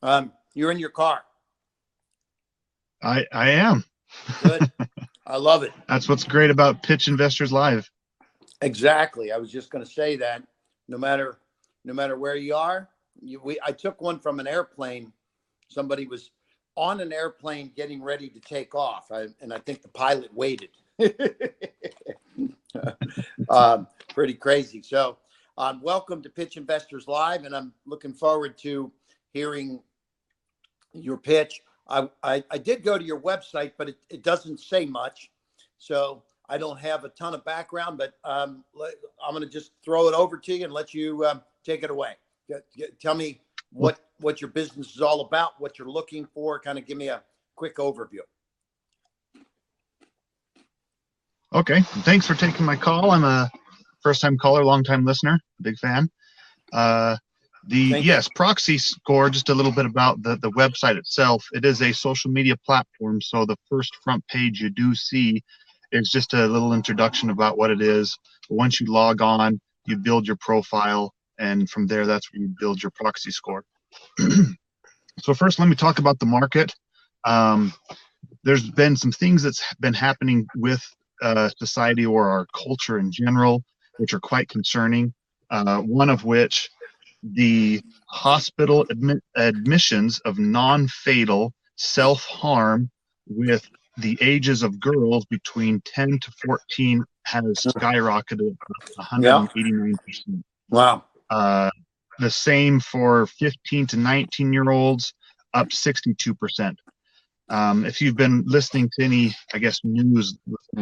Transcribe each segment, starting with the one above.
You're in your car. I am. Good. I love it. That's what's great about Pitch Investors Live. Exactly. I was just going to say that no matter where you are, I took one from an airplane. Somebody was on an airplane getting ready to take off, and I think the pilot waited. Pretty crazy. So, welcome to Pitch Investors Live, and I'm looking forward to hearing your pitch. I did go to your website, but it doesn't say much, so I don't have a ton of background. But I'm going to just throw it over to you and let you take it away. Tell me what your business is all about, what you're looking for. Kind of give me a quick overview. Okay, thanks for taking my call. I'm a first-time caller, long-time listener, big fan. Yes, ProxyScore, just a little bit about the website itself. It is a social media platform, so the first front page you do see is just a little introduction about what it is. But once you log on, you build your profile, and from there, that's where you build your ProxyScore. So first, let me talk about the market. There's been some things that's been happening with society or our culture in general, which are quite concerning. One of which, the hospital admissions of non-fatal self-harm with the ages of girls between 10 to 14 has skyrocketed 189%. Wow. The same for 15 to 19-year-olds, up 62%. If you've been listening to any, I guess, news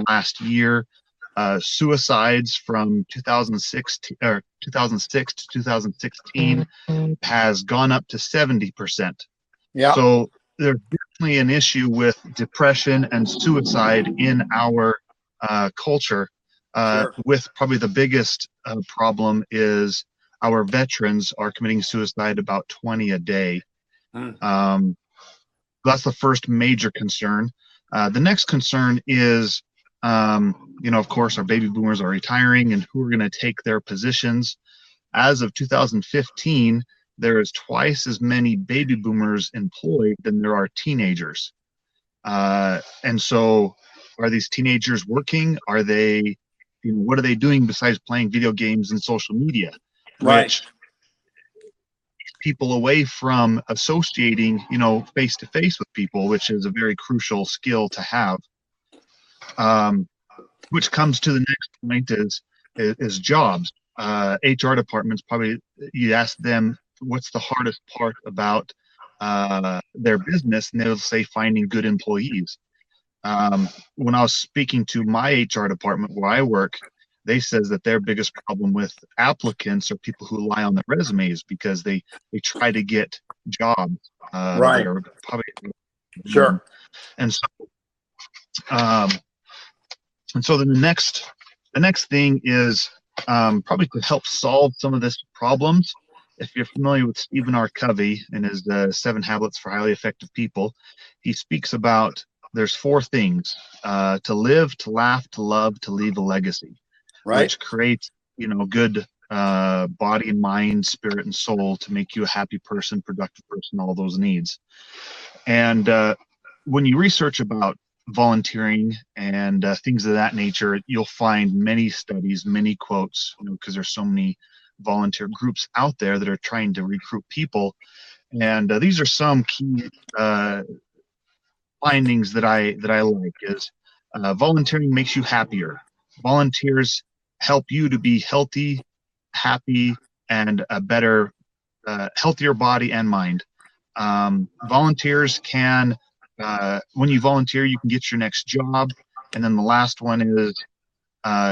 last year, suicides from 2006 to 2016 has gone up to 70%. Yeah. So there's definitely an issue with depression and suicide in our culture. Sure. With probably the biggest problem is our veterans are committing suicide about 20 a day. That's the first major concern. The next concern is, of course, our baby boomers are retiring, and who are going to take their positions. As of 2015, there is twice as many baby boomers employed than there are teenagers. And so are these teenagers working? Are they, what are they doing besides playing video games and social media? Right. Which people away from associating, face to face with people, which is a very crucial skill to have. Which comes to the next point is jobs. HR departments, probably you ask them what's the hardest part about their business, and they'll say finding good employees. When I was speaking to my HR department where I work, they says that their biggest problem with applicants are people who lie on their resumes because they try to get jobs Right. that are probably Sure. And so then the next thing is probably to help solve some of this problems. If you're familiar with Stephen R. Covey and his 7 Habits for Highly Effective People, he speaks about there's 4 things: to live, to laugh, to love, to leave a legacy. Right. Which creates, good body and mind, spirit and soul to make you a happy person, productive person, all those needs. And when you research about volunteering and things of that nature, you'll find many studies, many quotes, because there's so many volunteer groups out there that are trying to recruit people. And these are some key findings that I like is volunteering makes you happier. Volunteers help you to be healthy, happy, and a better, healthier body and mind. Volunteers can, when you volunteer, you can get your next job. And then the last one is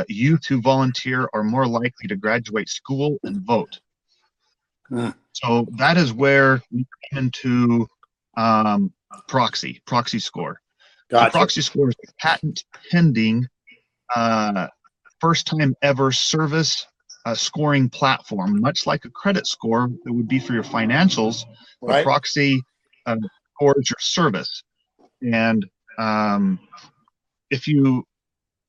youth who volunteer are more likely to graduate school and vote. So that is where we come into ProxyScore. Gotcha. So ProxyScore is a patent pending first time ever service scoring platform, much like a credit score that would be for your financials. Right. But Proxy scores your service. And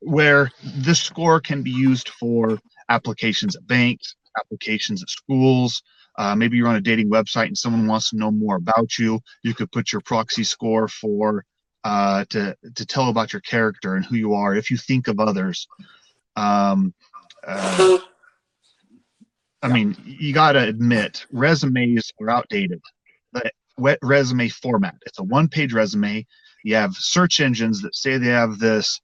where this score can be used for applications at banks, applications at schools, Maybe you're on a dating website and someone wants to know more about you. You could put your ProxyScore for to tell about your character and who you are if you think of others. I mean, you got to admit, resumes are outdated. The wet resume format, it's a one-page resume. You have search engines that say they have this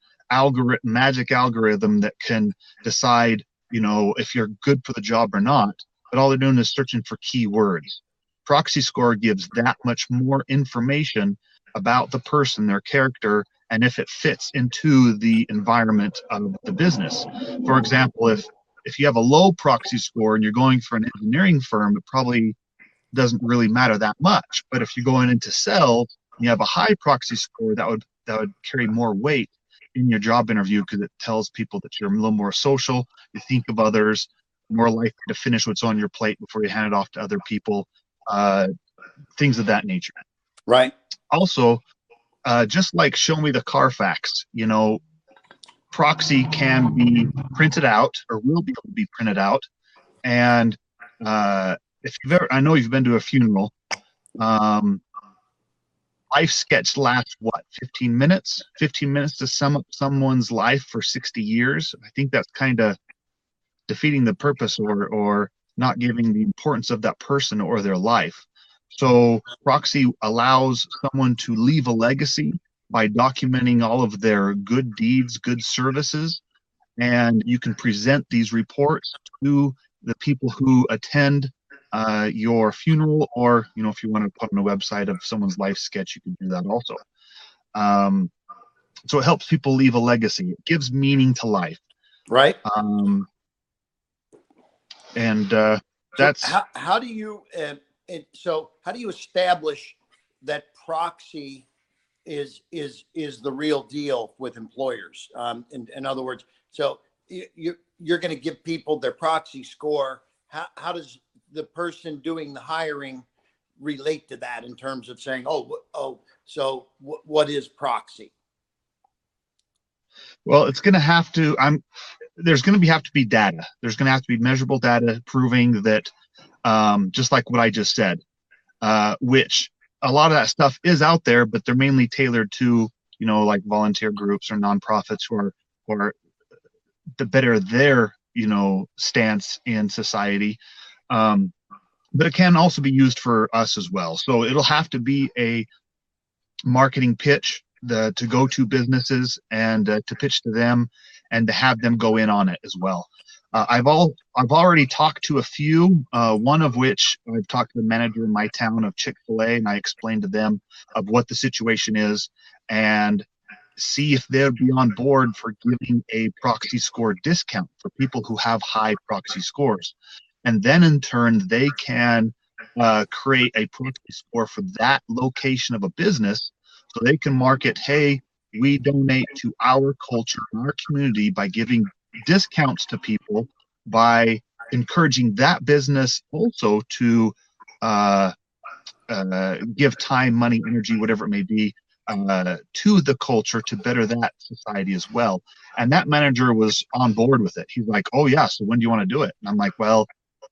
magic algorithm that can decide, if you're good for the job or not. But all they're doing is searching for keywords. ProxyScore gives that much more information about the person, their character, and if it fits into the environment of the business. For example, if you have a low ProxyScore and you're going for an engineering firm, it probably doesn't really matter that much. But if you're going into sales, and you have a high ProxyScore, that would carry more weight in your job interview, because it tells people that you're a little more social, you think of others, more likely to finish what's on your plate before you hand it off to other people, things of that nature. Right. Also, just like show me the Carfax, Proxy can be printed out, or will be able to be printed out. And if you've ever, I know you've been to a funeral, life sketch lasts what, 15 minutes? 15 minutes to sum up someone's life for 60 years. I think that's kind of defeating the purpose, or not giving the importance of that person or their life. So Proxy allows someone to leave a legacy by documenting all of their good deeds, good services, and you can present these reports to the people who attend your funeral, or if you want to put on a website of someone's life sketch, you can do that also. So it helps people leave a legacy. It gives meaning to life. Right. That's how do you how do you establish that Proxy is the real deal with employers? In other words, so you're going to give people their ProxyScore. How does the person doing the hiring relate to that in terms of saying, so what is Proxy? Well, it's going to have to. There's going to have to be data. There's going to have to be measurable data proving that, just like what I just said, which a lot of that stuff is out there, but they're mainly tailored to, like volunteer groups or nonprofits who are the better their, stance in society. But it can also be used for us as well. So it'll have to be a marketing pitch to go to businesses and to pitch to them, and to have them go in on it as well. I've already talked to a few, one of which I've talked to the manager in my town of Chick-fil-A, and I explained to them of what the situation is, and see if they'd be on board for giving a ProxyScore discount for people who have high ProxyScores. And then in turn, they can create a ProxyScore for that location of a business, so they can market, hey, we donate to our culture and our community by giving discounts to people, by encouraging that business also to give time, money, energy, whatever it may be, to the culture to better that society as well. And that manager was on board with it. He's like, oh yeah, so when do you want to do it? And I'm like, well,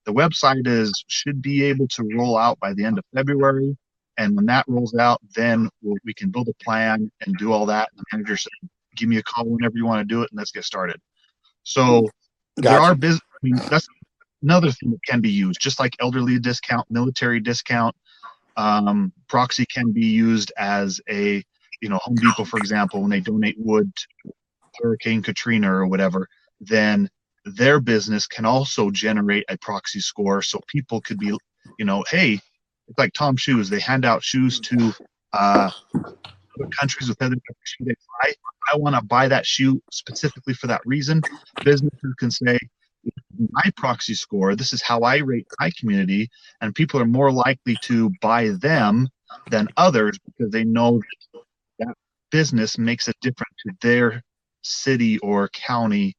the website should be able to roll out by the end of February. And when that rolls out, then we can build a plan and do all that. And the manager said, give me a call whenever you want to do it, and let's get started. So there are business. I mean, that's another thing that can be used, just like elderly discount, military discount. Proxy can be used as a, Home Depot, for example, when they donate wood to Hurricane Katrina or whatever, then their business can also generate a ProxyScore. So people could be, hey, it's like Tom Shoes. They hand out shoes to countries with other shoe they buy. I want to buy that shoe specifically for that reason. Businesses can say, my ProxyScore, this is how I rate my community, and people are more likely to buy them than others because they know that business makes a difference to their city or county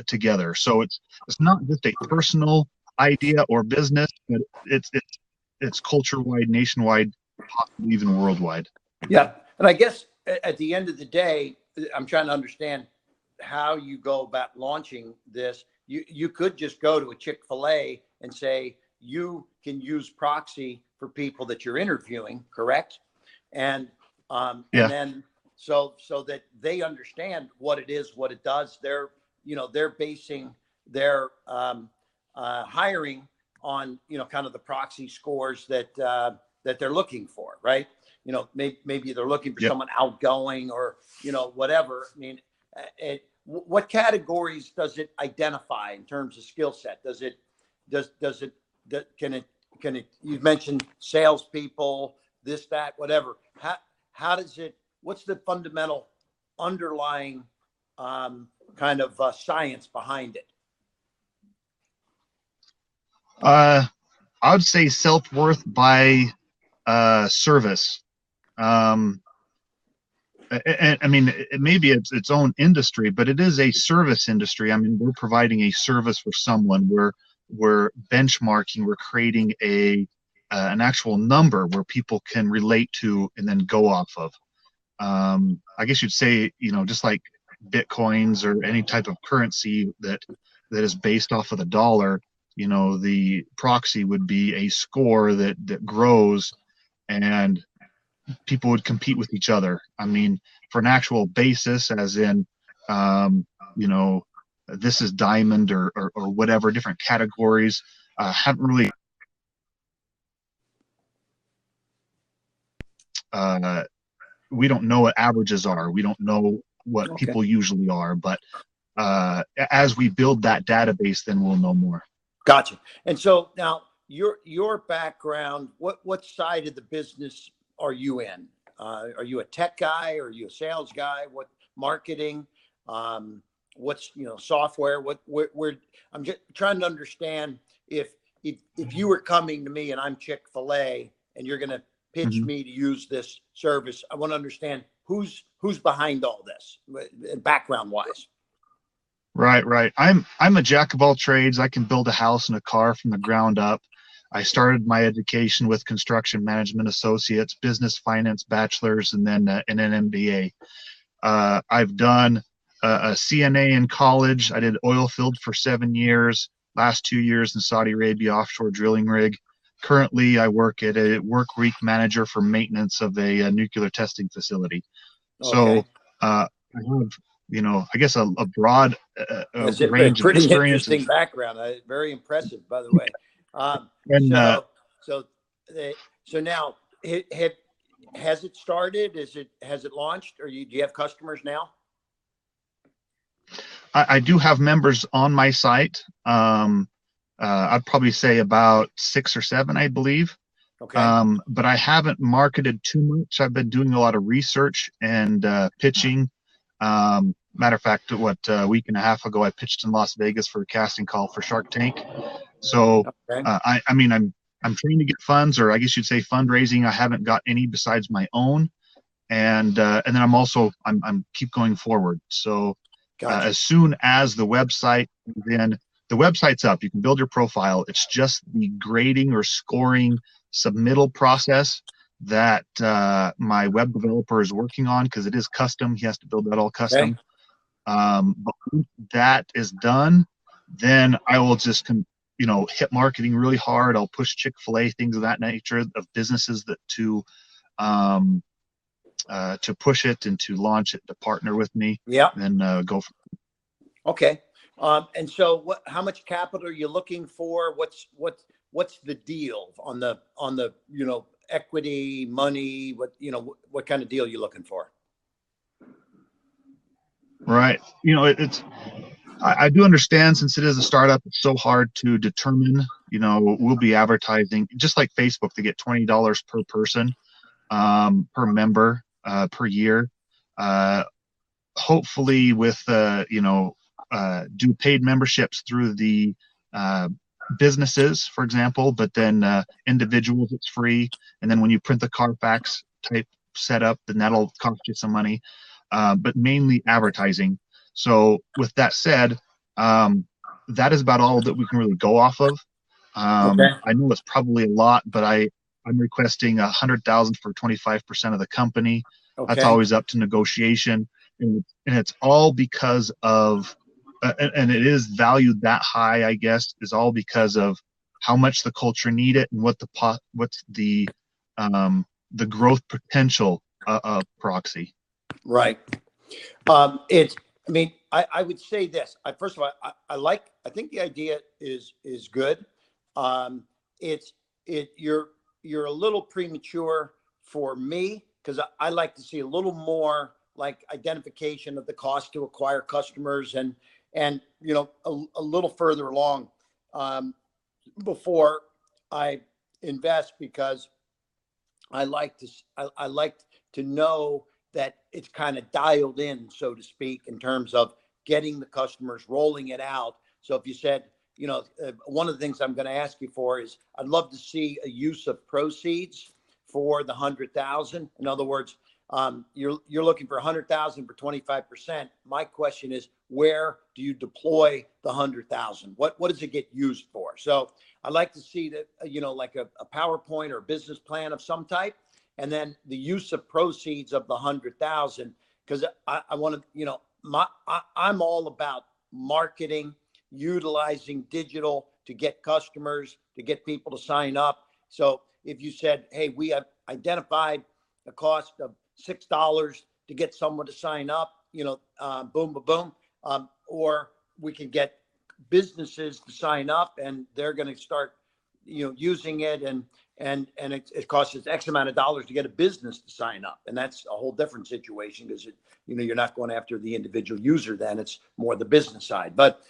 together. So it's not just a personal idea or business, but it's culture-wide, nationwide, possibly even worldwide. Yeah. And I guess at the end of the day, I'm trying to understand how you go about launching this. You could just go to a Chick-fil-A and say, you can use Proxy for people that you're interviewing, correct? And Yeah. then so that they understand what it is, what it does. They're basing their hiring on kind of the proxy scores that they're looking for, right? Maybe they're looking for Yep. someone outgoing or whatever. I mean, what categories does it identify in terms of skill set? Can it? You mentioned salespeople, this, that, whatever. How does it? What's the fundamental underlying kind of science behind it? I would say self-worth by service. And I mean, maybe it's its own industry, but it is a service industry. I mean, we're providing a service for someone. We're benchmarking. We're creating an actual number where people can relate to and then go off of. I guess you'd say, just like Bitcoins or any type of currency that is based off of the dollar, the proxy would be a score that grows, and people would compete with each other. I mean, for an actual basis, as in, this is diamond or whatever, different categories, haven't really we don't know what averages are. We don't know what people usually are, but as we build that database, then we'll know more. Gotcha. And so now your background, what side of the business are you in? Are you a tech guy? Are you a sales guy? What marketing? What's software? Where I'm just trying to understand if you were coming to me and I'm Chick-fil-A and you're going to pitch me to use this service, I want to understand who's behind all this, background wise. Right. I'm a jack of all trades. I can build a house and a car from the ground up. I started my education with construction management associates, business finance bachelor's, and then an MBA. I've done a CNA in college. I did oil field for 7 years. Last 2 years in Saudi Arabia, offshore drilling rig. Currently, I work at a work week manager for maintenance of a nuclear testing facility. So I have, I guess a broad range of pretty experience. Interesting background. Very impressive, by the way. So now, has it started? Has it launched? Or do you have customers now? I do have members on my site. I'd probably say about 6 or 7, I believe. Okay. But I haven't marketed too much. I've been doing a lot of research and pitching. Matter of fact, a week and a half ago, I pitched in Las Vegas for a casting call for SharkTank. So I mean, I'm trying to get funds, or I guess you'd say fundraising. I haven't got any besides my own, and then I'm keep going forward. So as soon as the website's up, you can build your profile. It's just the grading or scoring submittal process that my web developer is working on, because it is custom. He has to build that all custom. But when that is done, then I will just hit marketing really hard. I'll push Chick-fil-A, things of that nature, of businesses that to push it and to launch it, to partner with me. Yeah. And then go from. Okay. And so how much capital are you looking for? What's the deal on the equity, money? What kind of deal are you looking for? Right. I do understand, since it is a startup, it's so hard to determine. We'll be advertising just like Facebook. They get $20 per person, per member, per year. Hopefully with do paid memberships through the businesses, for example, but then individuals, it's free. And then when you print the Carfax type setup, then that'll cost you some money. But mainly advertising. So with that said, that is about all that we can really go off of. I know it's probably a lot, but I'm requesting 100,000 for 25% of the company. That's always up to negotiation, and it's all because of, and it is valued that high, I guess, is all because of how much the culture need it, and what's the growth potential of Proxy. Right. I mean, I would say this. First of all, I think the idea is good. Um, you're a little premature for me because I like to see a little more like identification of the cost to acquire customers and a little further along um, before I invest because I like to know that it's kind of dialed in, so to speak, in terms of getting the customers, rolling it out. So if you said, one of the things I'm going to ask you for is I'd love to see a use of proceeds for the 100,000. In other words, you're looking for 100,000 for 25%. My question is, where do you deploy the 100,000? What does it get used for? So I'd like to see that, like a PowerPoint or a business plan of some type, and then the use of proceeds of the 100,000. Because I want to, I'm all about marketing, utilizing digital to get customers, to get people to sign up. So if you said, hey, we have identified a cost of $6 to get someone to sign up, boom, boom, boom. Or we can get businesses to sign up and they're going to start, using it and it costs us X amount of dollars to get a business to sign up. And that's a whole different situation because you're not going after the individual user then, it's more the business side. But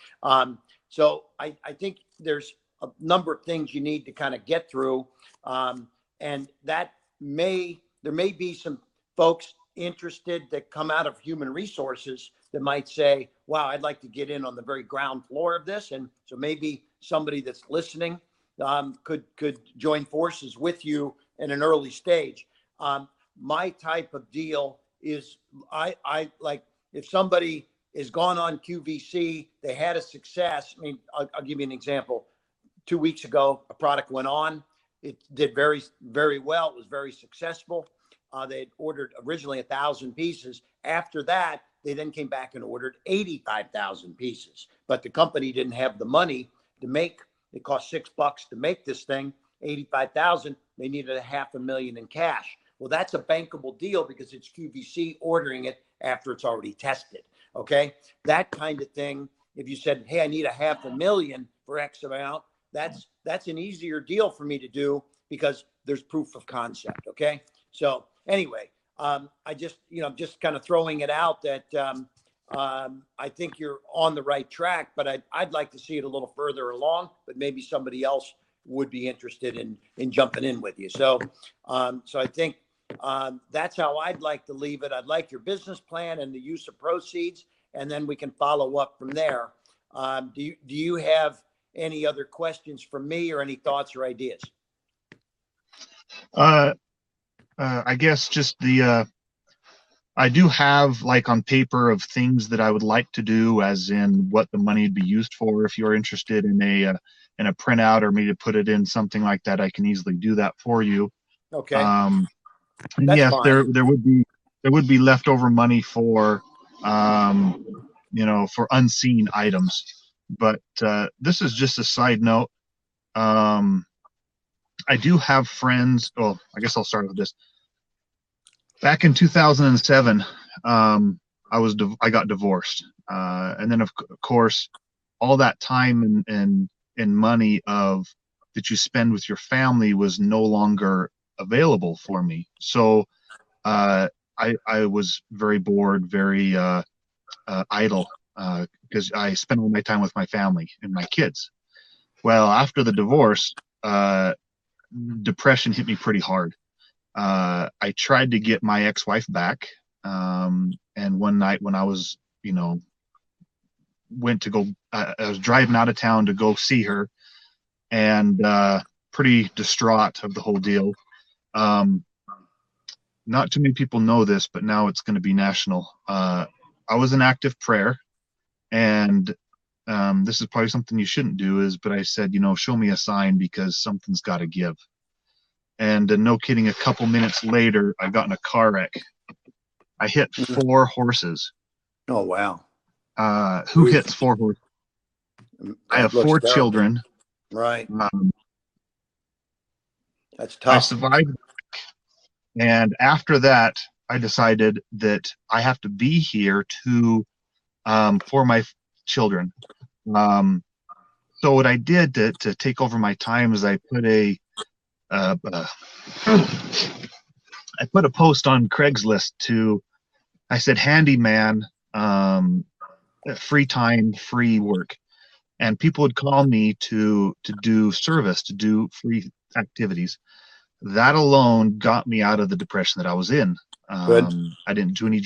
so I think there's a number of things you need to kind of get through. And there may be some folks interested that come out of human resources that might say, wow, I'd like to get in on the very ground floor of this. And so maybe somebody that's listening could join forces with you in an early stage. My type of deal is I like if somebody is gone on QVC, they had a success. I mean, I'll give you an example. 2 weeks ago, a product went on. It did very, very well. It was very successful. They had ordered originally 1,000 pieces. After that, they then came back and ordered 85,000 pieces. But the company didn't have the money to make. It cost $6 to make this thing. 85,000. They needed $500,000 in cash. Well, that's a bankable deal because it's QVC ordering it after it's already tested. Okay, that kind of thing. If you said, "Hey, I need $500,000 for X amount," that's an easier deal for me to do because there's proof of concept. Okay, so anyway, I just kind of throwing it out that I think you're on the right track, but I'd like to see it a little further along. But maybe somebody else would be interested in jumping in with you. So I think that's how I'd like to leave it. I'd like your business plan and the use of proceeds, and then we can follow up from there. Do you have any other questions for me or any thoughts or ideas? I guess just I do have like on paper of things that I would like to do, as in what the money would be used for. If you're interested in a printout or me to put it in something like that, I can easily do that for you. Okay. And That's yes, fine. there would be leftover money for for unseen items. But this is just a side note. I do have friends. Well, I guess I'll start with this. Back in 2007, I got divorced, and then of course, all that time and money that you spend with your family was no longer available for me. So I was very bored, very idle, because I spent all my time with my family and my kids. Well, after the divorce, depression hit me pretty hard. I tried to get my ex-wife back, and one night when I was, I was driving out of town to go see her, and pretty distraught of the whole deal. Not too many people know this, but now it's going to be national. I was in active prayer, and this is probably something you shouldn't do, but I said, show me a sign because something's got to give. And no kidding, a couple minutes later, I got in a car wreck. I hit 4 horses. Oh, wow. Who hits 4 horses? I have 4 children. Right. That's I tough. survived. And after that, I decided that I have to be here to for my children. So what I did to take over my time is I put I put a post on Craigslist I said handyman, free time, free work, and people would call me to do service, to do free activities. That alone got me out of the depression that I was in. Good. I didn't do any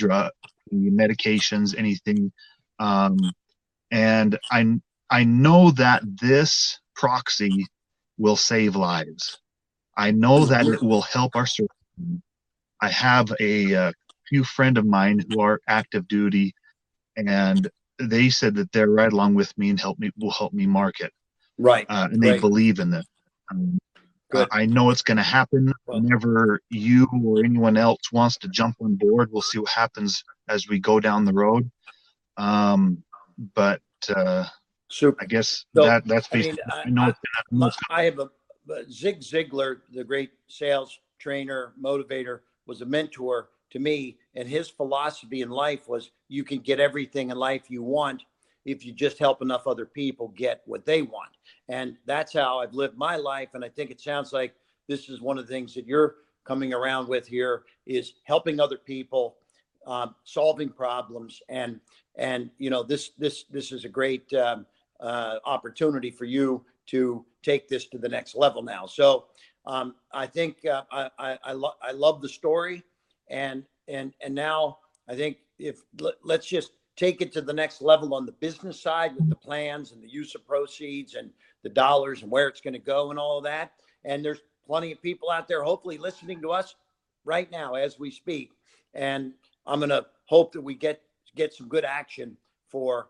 any medications, anything. And I know that this proxy will save lives. I know that it will help our service. I have a few friend of mine who are active duty, and they said that they're right along with me and will help me market. Right. And they believe in this. Good. I know it's going to happen whenever you or anyone else wants to jump on board. We'll see what happens as we go down the road. But Super. I guess So, that's basically. I have Zig Ziglar, the great sales trainer, motivator, was a mentor to me, and his philosophy in life was you can get everything in life you want if you just help enough other people get what they want. And that's how I've lived my life. And I think it sounds like this is one of the things that you're coming around with here is helping other people, solving problems. And this is a great opportunity for you to take this to the next level now. So I think I love the story, and now I think let's just take it to the next level on the business side with the plans and the use of proceeds and the dollars and where it's going to go and all of that. And there's plenty of people out there hopefully listening to us right now as we speak. And I'm going to hope that we get some good action for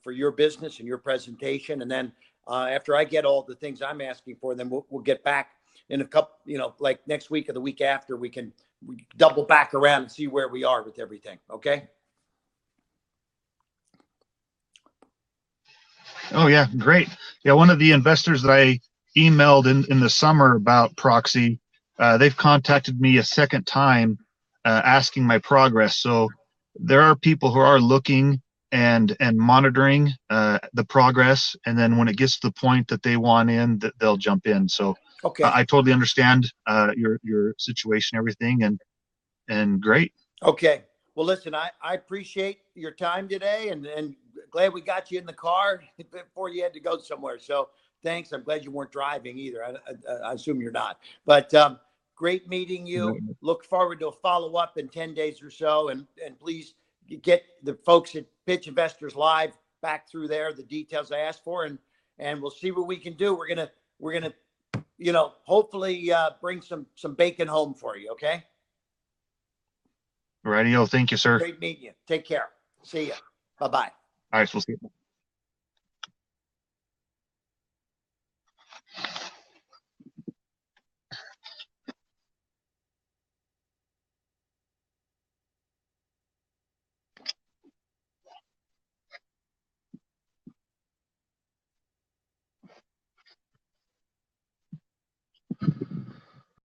your business and your presentation. And then after I get all the things I'm asking for, then we'll get back in a couple, like next week or the week after, we double back around and see where we are with everything. Okay. Oh yeah, great. Yeah, one of the investors that I emailed in the summer about Proxy, they've contacted me a second time asking my progress. So there are people who are looking and monitoring the progress, and then when it gets to the point that they want in, that they'll jump in. So okay. I totally understand your situation, everything, and great. Okay. Well, listen, I appreciate your time today, and glad we got you in the car before you had to go somewhere. So thanks. I'm glad you weren't driving either. I assume you're not. But great meeting you. Look forward to a follow-up in 10 days or so. And please get the folks at Pitch Investors Live back through there, the details I asked for, and we'll see what we can do. We're gonna hopefully bring some bacon home for you. Okay. Radio. Thank you, sir. Great meeting you. Take care. See ya. Bye-bye. All right, we'll see you.